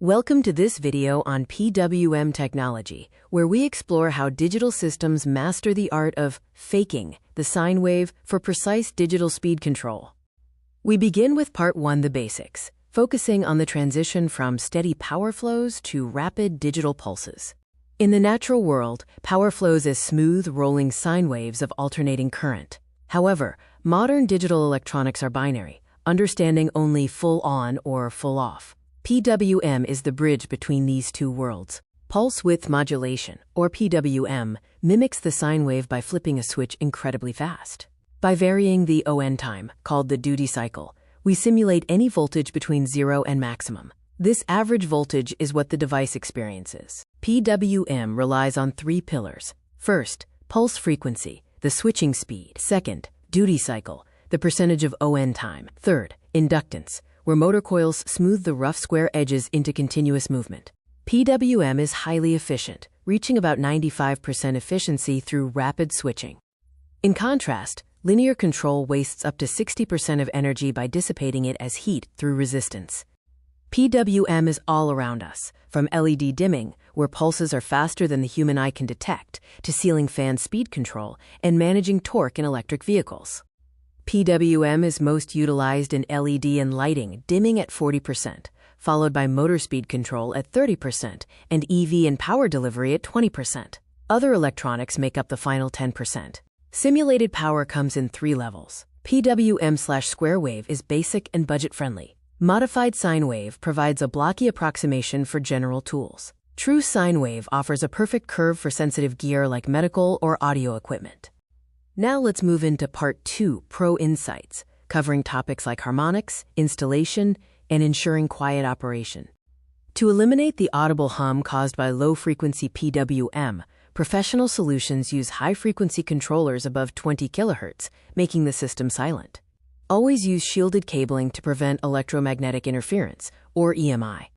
Welcome to this video on PWM technology, where we explore how digital systems master the art of faking the sine wave for precise digital speed control. We begin with part 1, the basics, focusing on the transition from steady power flows to rapid digital pulses. In the natural world, power flows as smooth, rolling sine waves of alternating current. However, modern digital electronics are binary, understanding only full on or full off. PWM is the bridge between these two worlds. Pulse Width Modulation, or PWM, mimics the sine wave by flipping a switch incredibly fast. By varying the ON time, called the duty cycle, we simulate any voltage between 0 and maximum. This average voltage is what the device experiences. PWM relies on 3 pillars. First, pulse frequency, the switching speed. Second, duty cycle, the percentage of ON time. Third, inductance, where motor coils smooth the rough square edges into continuous movement. PWM is highly efficient, reaching about 95% efficiency through rapid switching. In contrast, linear control wastes up to 60% of energy by dissipating it as heat through resistance. PWM is all around us, from LED dimming, where pulses are faster than the human eye can detect, to ceiling fan speed control and managing torque in electric vehicles. PWM is most utilized in LED and lighting, dimming at 40%, followed by motor speed control at 30% and EV and power delivery at 20%. Other electronics make up the final 10%. Simulated power comes in 3 levels. PWM/Square Wave is basic and budget-friendly. Modified Sine Wave provides a blocky approximation for general tools. True Sine Wave offers a perfect curve for sensitive gear like medical or audio equipment. Now let's move into Part 2, Pro Insights, covering topics like harmonics, installation, and ensuring quiet operation. To eliminate the audible hum caused by low-frequency PWM, professional solutions use high-frequency controllers above 20 kHz, making the system silent. Always use shielded cabling to prevent electromagnetic interference, or EMI.